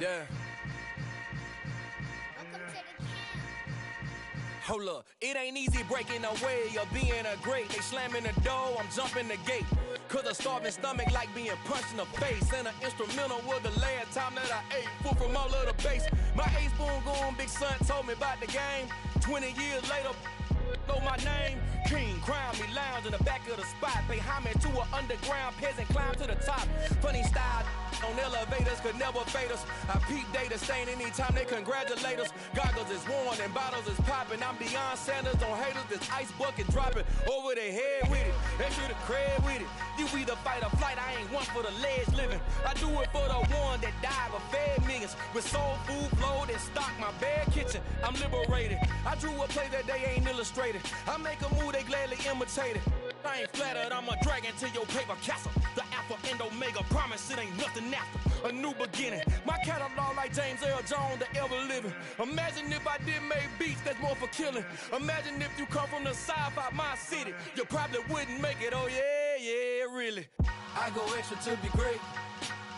Yeah. Welcome to the camp. Hold up, it ain't easy breaking away or being a great. They slamming the door, I'm jumping the gate. Cause a starving stomach like being punched in the face. And an instrumental was the last time that I ate. Food from all of the bass. My ace boom goon, big son told me about the game. 20 years later, know my name. King, crown me, lounge in the back of the spot. Pay homage to an underground peasant, climb to the top. Funny style on elevators could never fade us. I peep data stain anytime they congratulate us. Goggles is worn and bottles is popping. I'm beyond Sanders on haters, this ice bucket dropping over their head with it. They should have cred with it. You either fight or flight, I ain't one for the ledge living. I do it for the one that died but fed millions. With soul food flowed and stock my bad kitchen. I'm liberated. I drew a play that they ain't illustrated. I make a move, they gladly imitate it. I ain't flattered, I'm a dragon to your paper castle. The alpha and omega, promise it ain't nothing after. A new beginning. My catalog like James Earl Jones, the ever living. Imagine if I did make beats, that's more for killing. Imagine if you come from the south out my city, you probably wouldn't make it. Oh yeah, yeah, really. I go extra to be great.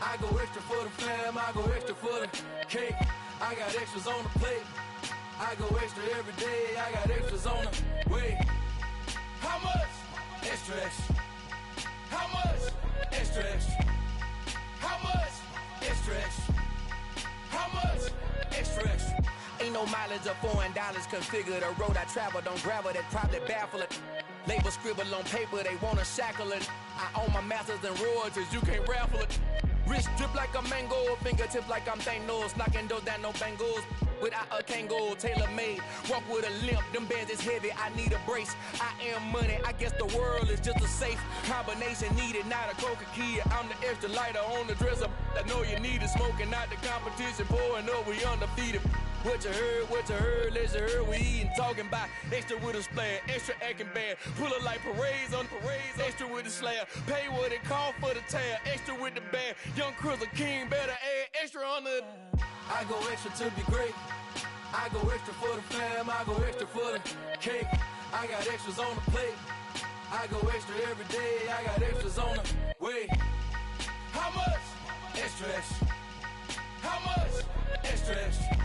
I go extra for the fam, I go extra for the cake. I got extras on the plate. I go extra every day, I got extras on the way. How much? Extra, extra. How much? Extra, extra. How much? Extra, extra. How much? Extra, extra. Ain't no mileage or $4 configure the road I travel. Don't gravel that probably baffle it. Label scribble on paper, they wanna shackle it. I own my masters and royalties, you can't raffle it. Wrist drip like a mango, fingertips like I'm Thanos. Knocking those down, no bangles. Without a Kangol, tailor-made. Walk with a limp, them bands is heavy, I need a brace. I am money, I guess the world is just a safe combination needed, not a coca-key. I'm the extra lighter on the dresser. I know you need it, smoking out the competition, pouring up, we undefeated. What you heard, let's heard, we eatin', talking about extra with a splash, extra acting bad. Pull it like parades on parades, extra with the slab. Pay what it cost for the tab, extra with the bag. Young Cruiser King, better add extra on the. I go extra to be great. I go extra for the fam, I go extra for the cake. I got extras on the plate. I go extra every day, I got extras on the way. How much? Extra, extra. How much? Extra, extra.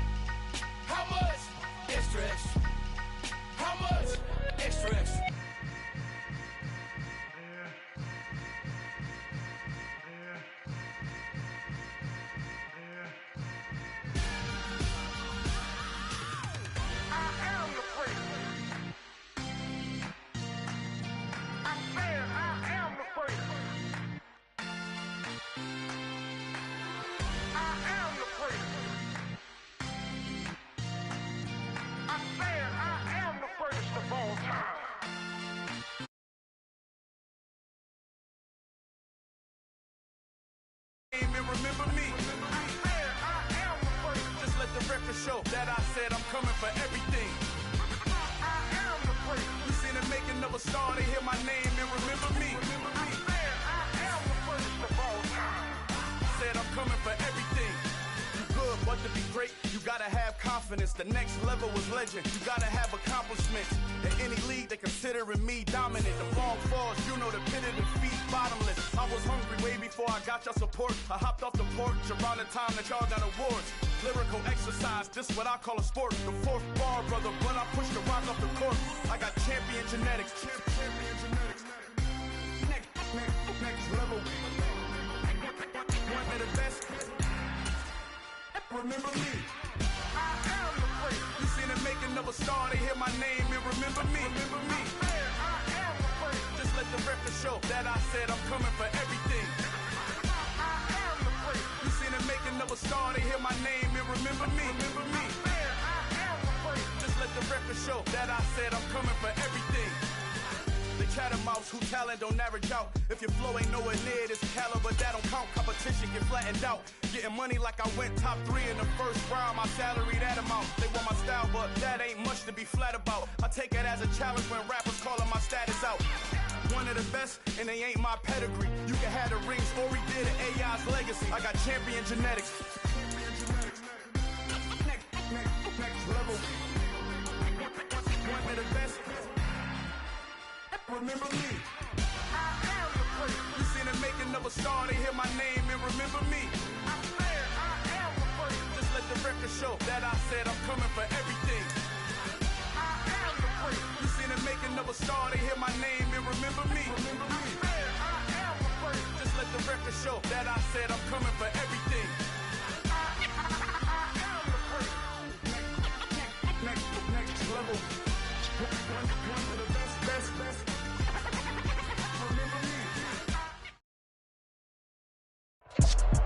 How much? Extra, extra. How much? Extra, extra. Remember me. I am the first. Just let the record show that I said I'm coming for everything. I am the first. You seen the making of a star, they hear my name and remember me. I am the first of all time. Said I'm coming for everything. You good, but to be great, you gotta have confidence. The next level was legend. You gotta have accomplishments. In any league, they considering me dominant. The ball falls, you know the pit of defeat, bottomless. I was hungry way before I got your support. I hopped off the porch around the time that y'all got awards. Lyrical exercise, this what I call a sport. The fourth bar, brother, when I push the rock off the court. I got champion genetics. Champion genetics. Next level. One of the best. Remember me. I am the first. You seen the making of a star, they hear my name and remember me. Remember me. I am the first. Just let the record show that I said I'm coming for everything. I am the first. You seen the making of a star, they hear my name and remember me. Remember me. I am the first. Just let the record show that I said I'm coming for everything. The chattermouths who talent don't average out. If your flow ain't nowhere near this caliber, that don't count. Competition get flattened out. Getting money like I went top 3 in the first round. My salary that amount. They want my style, but that ain't much to be flat about. I take it as a challenge when rappers calling my status out. One of the best, and they ain't my pedigree. You can have the rings, or we did it, AI's legacy. I got champion genetics. Next level. One of the best. Remember me. I am the first. You seen the making of a star, they hear my name and remember me. I am the first. the record show that I said I'm coming for everything. I am the freak. You seen the making of a star, they hear my name and remember me. I am the freak. Just let the record show that I said I'm coming for everything. I am the freak. Next level. One of the best. Remember me.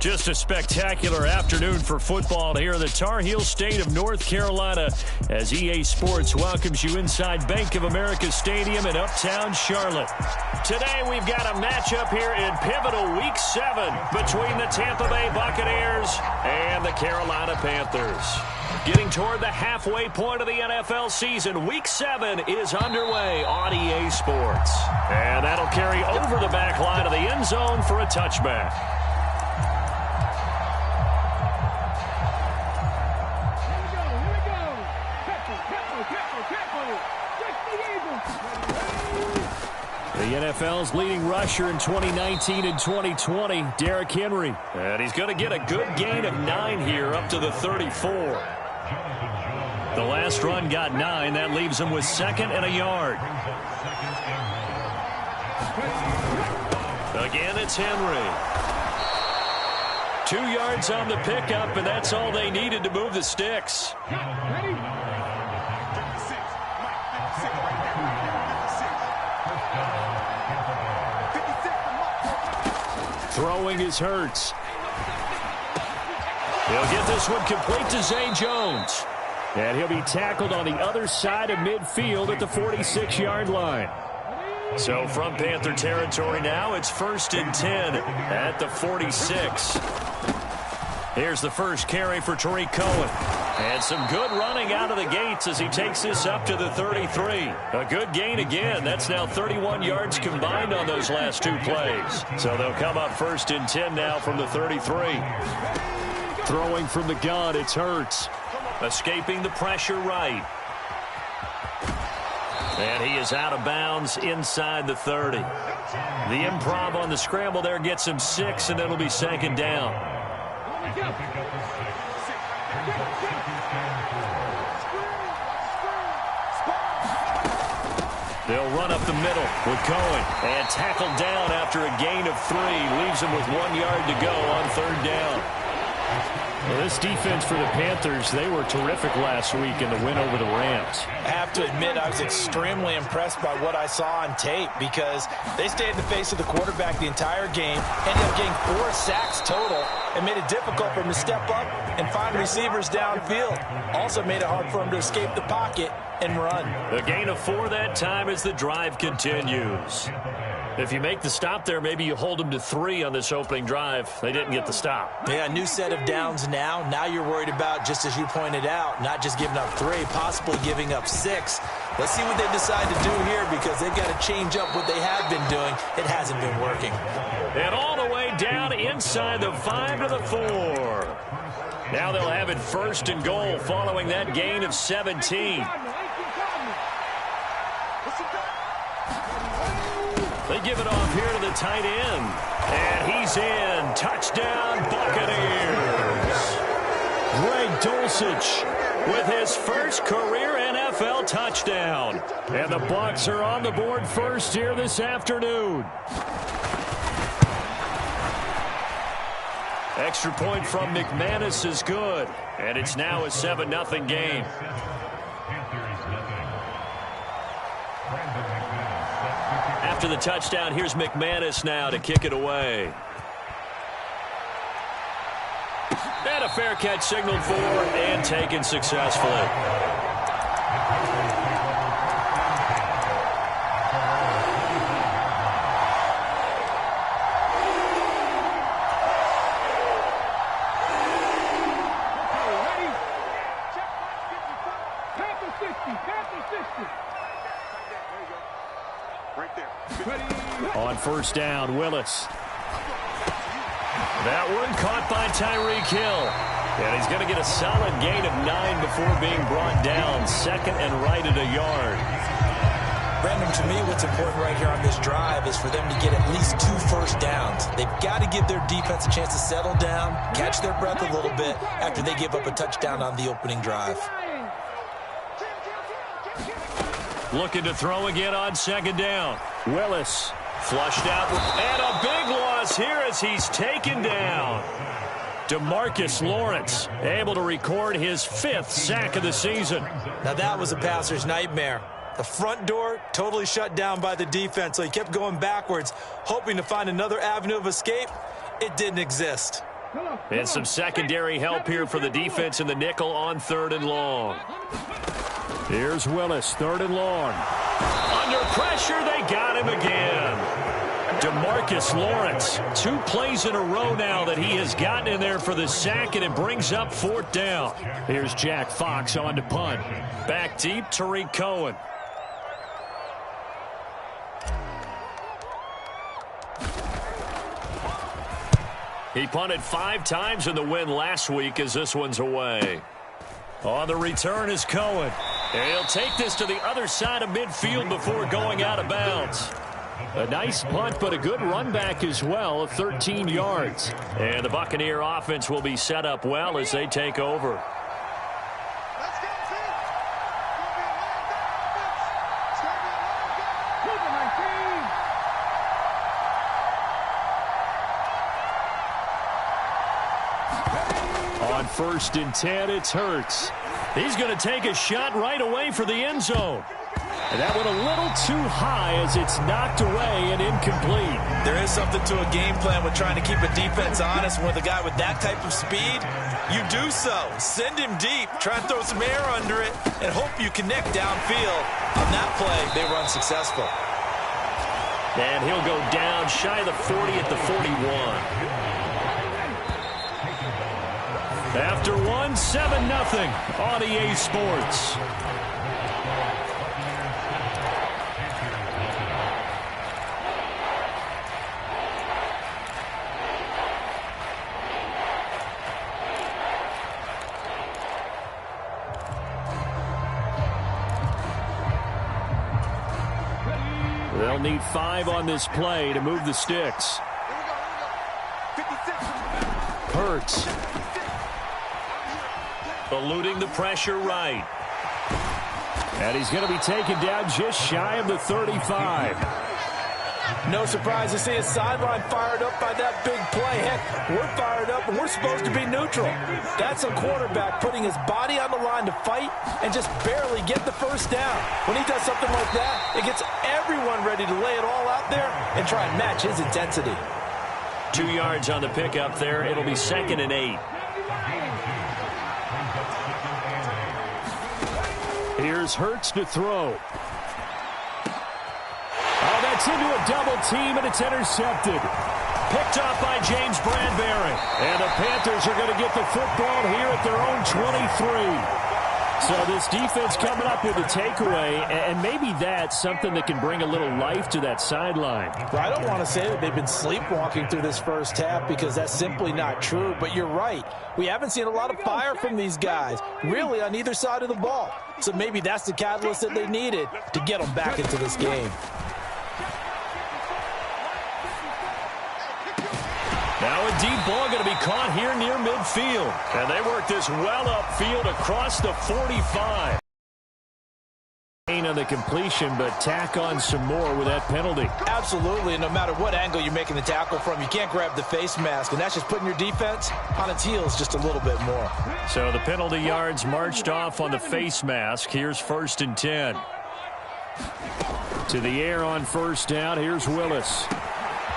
Just a spectacular afternoon for football here in the Tar Heel state of North Carolina as EA Sports welcomes you inside Bank of America Stadium in Uptown Charlotte. Today we've got a matchup here in pivotal Week 7 between the Tampa Bay Buccaneers and the Carolina Panthers. Getting toward the halfway point of the NFL season, Week 7 is underway on EA Sports. And that'll carry over the back line of the end zone for a touchback. The NFL's leading rusher in 2019 and 2020, Derrick Henry. And he's going to get a good gain of 9 here up to the 34. The last run got 9. That leaves him with 2nd and a yard. Again, it's Henry. 2 yards on the pickup, and that's all they needed to move the sticks. Throwing is Hurts. He'll get this one complete to Zay Jones. And he'll be tackled on the other side of midfield at the 46-yard line. So from Panther territory now, it's 1st and 10 at the 46. Here's the first carry for Tariq Cohen. And some good running out of the gates as he takes this up to the 33. A good gain again. That's now 31 yards combined on those last 2 plays. So they'll come up 1st and 10 now from the 33. Throwing from the gun, it's Hurts. Escaping the pressure right. And he is out of bounds inside the 30. The improv on the scramble there gets him 6, and it'll be 2nd down. They'll run up the middle with Cohen. And tackled down after a gain of 3. Leaves him with 1 yard to go on 3rd down. Well, this defense for the Panthers, they were terrific last week in the win over the Rams. I have to admit, I was extremely impressed by what I saw on tape because they stayed in the face of the quarterback the entire game, ended up getting 4 sacks total, and made it difficult for him to step up and find receivers downfield. Also made it hard for him to escape the pocket and run. A gain of 4 that time as the drive continues. If you make the stop there, maybe you hold them to 3 on this opening drive. They didn't get the stop. Yeah, a new set of downs now. Now you're worried about, just as you pointed out, not just giving up 3, possibly giving up 6. Let's see what they decide to do here because they've got to change up what they have been doing. It hasn't been working. And all the way down inside the 5 to the 4. Now they'll have it 1st and goal following that gain of 17. They give it off here to the tight end. And he's in. Touchdown, Buccaneers. Greg Dulcich with his first career NFL touchdown. And the Bucs are on the board first here this afternoon. Extra point from McManus is good. And it's now a 7-0 game. After the touchdown, here's McManus now to kick it away. And a fair catch signaled for and taken successfully. On 1st down, Willis. That one caught by Tyreek Hill. And he's going to get a solid gain of 9 before being brought down. 2nd and right at a yard. Brandon, to me, what's important right here on this drive is for them to get at least 2 first downs. They've got to give their defense a chance to settle down, catch their breath a little bit after they give up a touchdown on the opening drive. Looking to throw again on second down. Willis flushed out, and a big loss here as he's taken down. DeMarcus Lawrence able to record his 5th sack of the season. Now that was a passer's nightmare. The front door totally shut down by the defense, so he kept going backwards, hoping to find another avenue of escape. It didn't exist. And some secondary help here for the defense in the nickel on 3rd and long. Here's Willis, 3rd and long. Under pressure, they got him again. DeMarcus Lawrence, 2 plays in a row now that he has gotten in there for the sack, and it brings up 4th down. Here's Jack Fox on to punt. Back deep, Tariq Cohen. He punted 5 times in the win last week as this one's away. On the return is Cohen. And he'll take this to the other side of midfield before going out of bounds. A nice punt, but a good run back as well, 13 yards. And the Buccaneer offense will be set up well as they take over. On 1st and 10, it's Hurts. He's going to take a shot right away for the end zone. And that went a little too high as it's knocked away and incomplete. There is something to a game plan with trying to keep a defense honest. With a guy with that type of speed, you do so. Send him deep, try and throw some air under it, and hope you connect downfield. On that play, they were unsuccessful. And he'll go down shy of the 40 at the 41. After 1, 7-0 on EA Sports. They'll need 5 on this play to move the sticks. Hurts. Eluding the pressure right. And he's going to be taken down just shy of the 35. No surprise to see his sideline fired up by that big play. Heck, we're fired up, and we're supposed to be neutral. That's a quarterback putting his body on the line to fight and just barely get the first down. When he does something like that, it gets everyone ready to lay it all out there and try and match his intensity. 2 yards on the pickup there. It'll be 2nd and 8. Here's Hurts to throw. Oh, that's into a double team, and it's intercepted. Picked off by James Bradbury. And the Panthers are going to get the football here at their own 23. So this defense coming up with a takeaway, and maybe that's something that can bring a little life to that sideline. Well, I don't want to say that they've been sleepwalking through this first half because that's simply not true, but you're right. We haven't seen a lot of fire from these guys, really on either side of the ball. So maybe that's the catalyst that they needed to get them back into this game. Now a deep ball going to be caught here near midfield. And they work this well upfield across the 45. On the completion, but tack on some more with that penalty. Absolutely, and no matter what angle you're making the tackle from, you can't grab the face mask, and that's just putting your defense on its heels just a little bit more. So the penalty yards marched off on the face mask. Here's 1st and 10. To the air on 1st down. Here's Willis.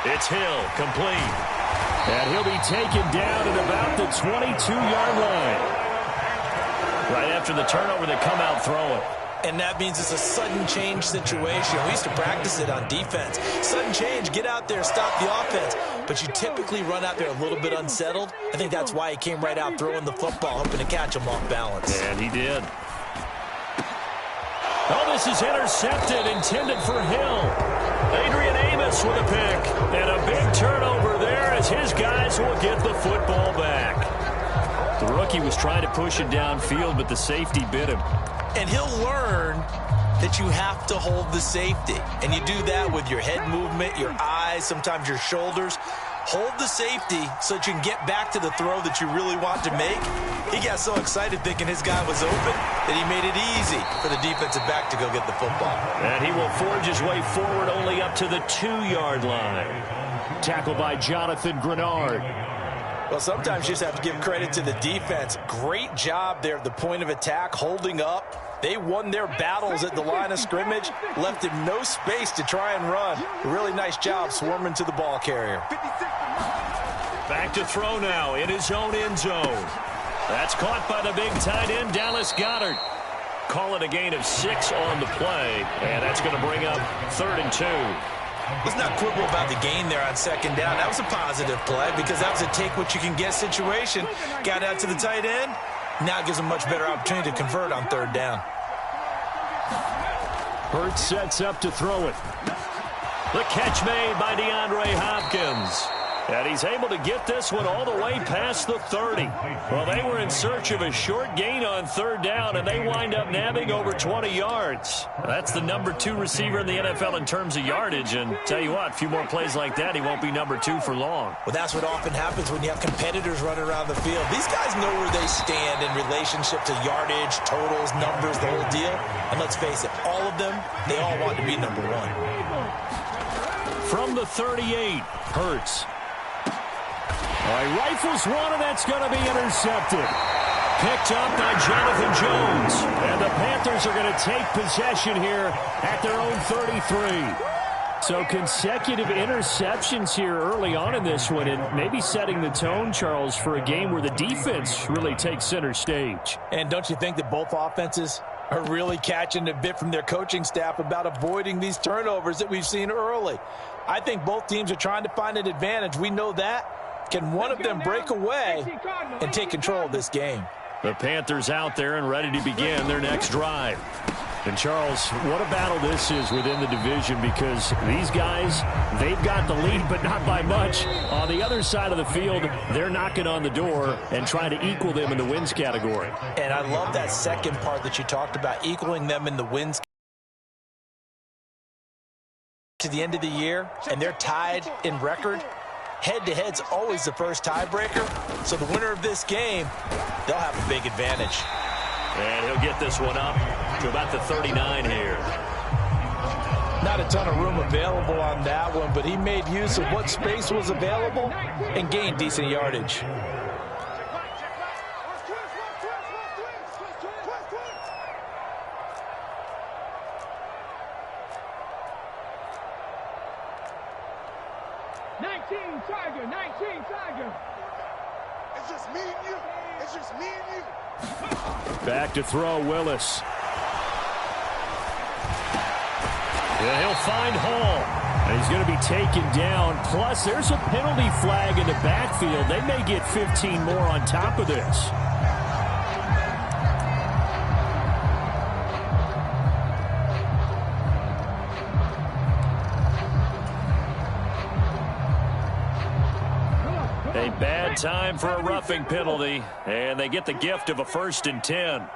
It's Hill, complete. And he'll be taken down at about the 22-yard line. Right after the turnover, they come out throwing. And that means it's a sudden change situation. We used to practice it on defense. Sudden change, get out there, stop the offense. But you typically run out there a little bit unsettled. I think that's why he came right out throwing the football, hoping to catch him off balance. And he did. Oh, this is intercepted, intended for Hill. Adrian Amos with a pick. And a big turnover there as his guys will get the football back. The rookie was trying to push it downfield, but the safety bit him. And he'll learn that you have to hold the safety. And you do that with your head movement, your eyes, sometimes your shoulders. Hold the safety so that you can get back to the throw that you really want to make. He got so excited thinking his guy was open that he made it easy for the defensive back to go get the football. And he will forge his way forward only up to the 2-yard line. Tackled by Jonathan Grenard. Well, sometimes you just have to give credit to the defense. Great job there at the point of attack, holding up. They won their battles at the line of scrimmage, left him no space to try and run. A really nice job swarming to the ball carrier. Back to throw now in his own end zone. That's caught by the big tight end, Dallas Goedert. Call it a gain of 6 on the play, and that's going to bring up 3rd and 2. Let's not quibble about the gain there on second down. That was a positive play because that was a take-what-you-can-get situation. Got out to the tight end. Now it gives him a much better opportunity to convert on 3rd down. Hurts sets up to throw it. The catch made by DeAndre Hopkins. And he's able to get this one all the way past the 30. Well, they were in search of a short gain on 3rd down, and they wind up nabbing over 20 yards. That's the number 2 receiver in the NFL in terms of yardage. And tell you what, a few more plays like that, he won't be number 2 for long. Well, that's what often happens when you have competitors running around the field. These guys know where they stand in relationship to yardage, totals, numbers, the whole deal. And let's face it, all of them, they all want to be number 1. From the 38, Hurts. He rifles one, and that's going to be intercepted. Picked up by Jonathan Jones. And the Panthers are going to take possession here at their own 33. So consecutive interceptions here early on in this one, and maybe setting the tone, Charles, for a game where the defense really takes center stage. And don't you think that both offenses are really catching a bit from their coaching staff about avoiding these turnovers that we've seen early? I think both teams are trying to find an advantage. We know that. Can one of them break away and take control of this game? The Panthers out there and ready to begin their next drive. And, Charles, what a battle this is within the division, because these guys, they've got the lead, but not by much. On the other side of the field, they're knocking on the door and trying to equal them in the wins category. And I love that second part that you talked about, equaling them in the wins to the end of the year, and they're tied in record. Head-to-head's always the first tiebreaker, so the winner of this game, they'll have a big advantage. And he'll get this one up to about the 39 here. Not a ton of room available on that one, but he made use of what space was available and gained decent yardage. Back to throw, Willis. Yeah, he'll find Hall. And he's going to be taken down. Plus, there's a penalty flag in the backfield. They may get 15 more on top of this. A bad time for a roughing penalty, and they get the gift of a 1st and 10.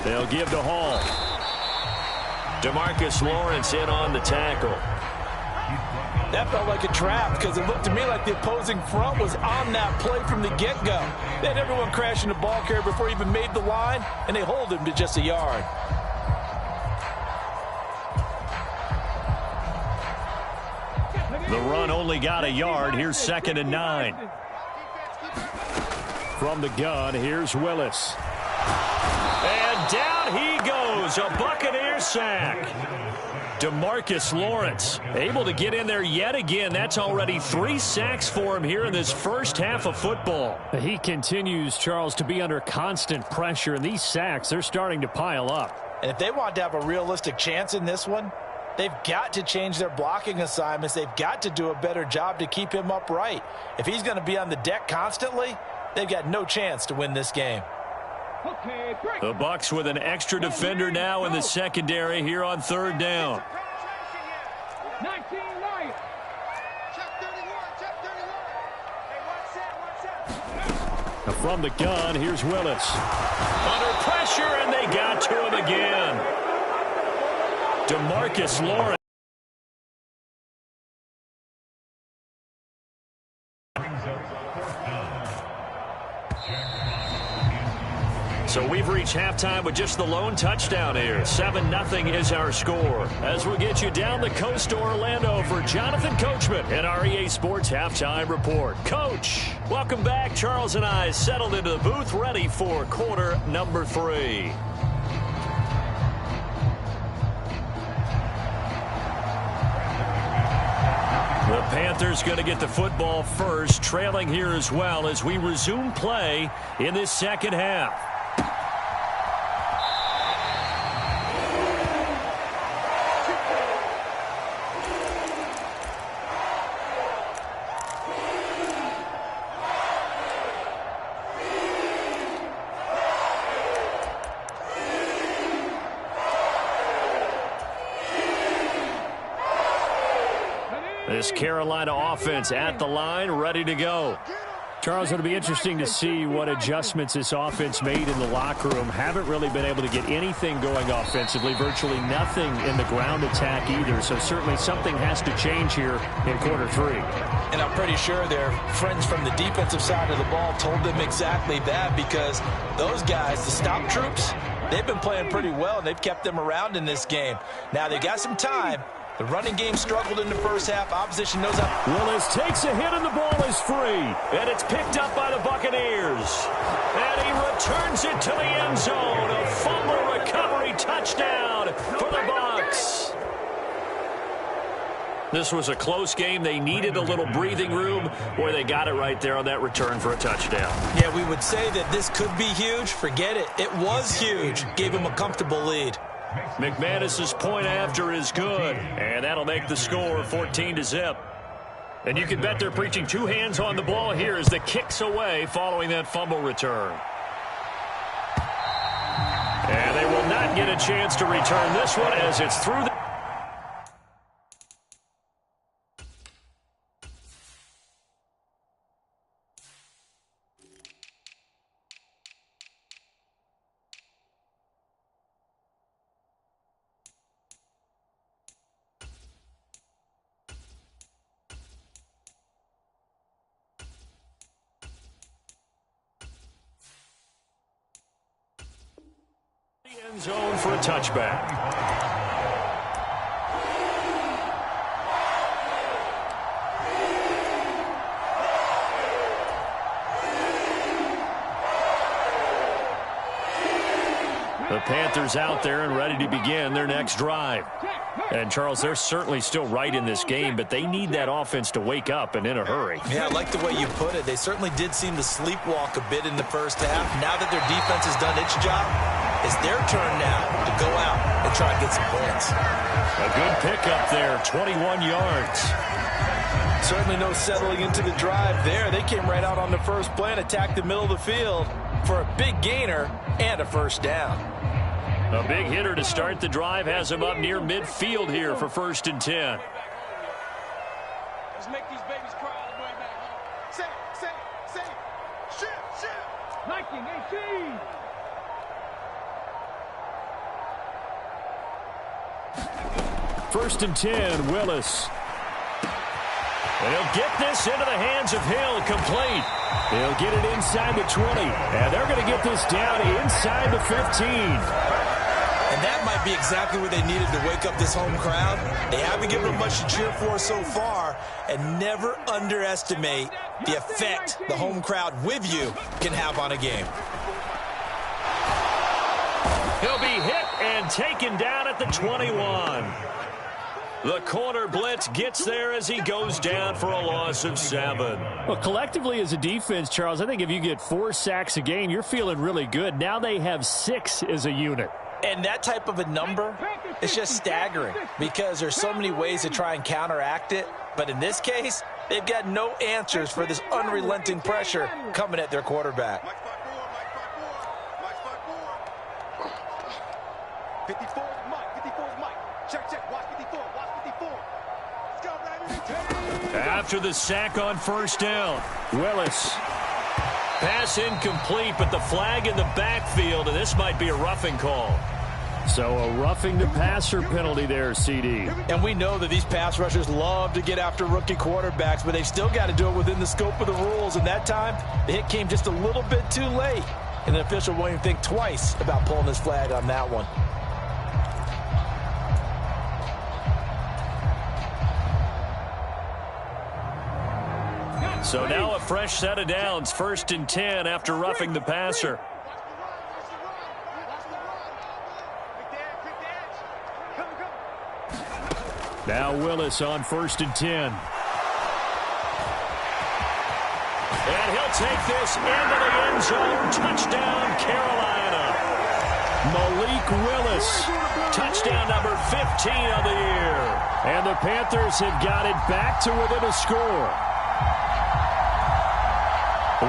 They'll give to Hall. DeMarcus Lawrence in on the tackle. That felt like a trap because it looked to me like the opposing front was on that play from the get-go. They had everyone crashing the ball carrier before he even made the line, and they hold him to just a yard. The run only got a yard. Here's 2nd and 9. From the gun, here's Willis. And down he goes. A Buccaneer sack. DeMarcus Lawrence able to get in there yet again. That's already 3 sacks for him here in this first half of football. He continues, Charles, to be under constant pressure, and these sacks, they're starting to pile up. And if they want to have a realistic chance in this one, they've got to change their blocking assignments. They've got to do a better job to keep him upright. If he's going to be on the deck constantly, they've got no chance to win this game. The Bucs with an extra defender now in the secondary here on 3rd down. from the gun. Here's Willis. Under pressure, and they got to him again. DeMarcus Lawrence. So we've reached halftime with just the lone touchdown here. 7-0 is our score. As we'll get you down the coast to Orlando for Jonathan Coachman and our EA Sports Halftime Report. Coach, welcome back. Charles and I settled into the booth ready for quarter number 3. The Panthers going to get the football first, trailing here as well as we resume play in this second half. This Carolina offense at the line, ready to go. Charles, it'll be interesting to see what adjustments this offense made in the locker room. Haven't really been able to get anything going offensively, virtually nothing in the ground attack either. So certainly something has to change here in quarter 3. And I'm pretty sure their friends from the defensive side of the ball told them exactly that, because those guys, the stop troops, they've been playing pretty well, and they've kept them around in this game. Now they got some time. The running game struggled in the first half. Opposition knows how. Willis takes a hit and the ball is free. And it's picked up by the Buccaneers. And he returns it to the end zone. A fumble recovery touchdown for the Bucs. This was a close game. They needed a little breathing room. Boy, they got it right there on that return for a touchdown. Yeah, we would say that this could be huge. Forget it. It was huge. Gave him a comfortable lead. McManus's point after is good, and that'll make the score 14-0. And you can bet they're preaching 2 hands on the ball here as the kick's away following that fumble return. And they will not get a chance to return this one as it's through the... end zone for a touchback. The Panthers out there and ready to begin their next drive. And, Charles, they're certainly still right in this game, but they need that offense to wake up and in a hurry. Yeah, I like the way you put it. They certainly did seem to sleepwalk a bit in the first half. Now that their defense has done its job, it's their turn now to go out and try and get some points. A good pickup there, 21 yards. Certainly no settling into the drive there. They came right out on the first play and attacked the middle of the field for a big gainer and a first down. A big hitter to start the drive has him up near midfield here for 1st and 10. Let's make these babies cry all the way back home. Say, shift. 1918. First and 10, Willis. And he'll get this into the hands of Hill, complete. He'll get it inside the 20, and they're going to get this down inside the 15. And that might be exactly what they needed to wake up this home crowd. They haven't given them much to cheer for so far, and never underestimate the effect the home crowd with you can have on a game. He'll be hit and taken down at the 21. The corner blitz gets there as he goes down for a loss of 7. Well, collectively as a defense, Charles, I think if you get 4 sacks a game, you're feeling really good. Now they have 6 as a unit. And that type of a number is just staggering because there's so many ways to try and counteract it. But in this case, they've got no answers for this unrelenting pressure coming at their quarterback. 54 is Mike. Check. Watch 54. Let's go, baby. After the sack on first down, Willis. Pass incomplete, but the flag in the backfield, and this might be a roughing call. So a roughing the passer penalty there, CD. And we know that these pass rushers love to get after rookie quarterbacks, but they've still got to do it within the scope of the rules. And that time, the hit came just a little bit too late. And the official won't even think twice about pulling his flag on that one. So now a fresh set of downs, 1st and 10 after roughing the passer. Now Willis on 1st and 10. And he'll take this into the end zone. Touchdown, Carolina. Malik Willis. Touchdown number 15 of the year. And the Panthers have got it back to within a score.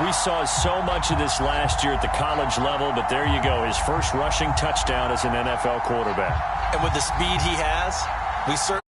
We saw so much of this last year at the college level, but there you go. His first rushing touchdown as an NFL quarterback. And with the speed he has, we certainly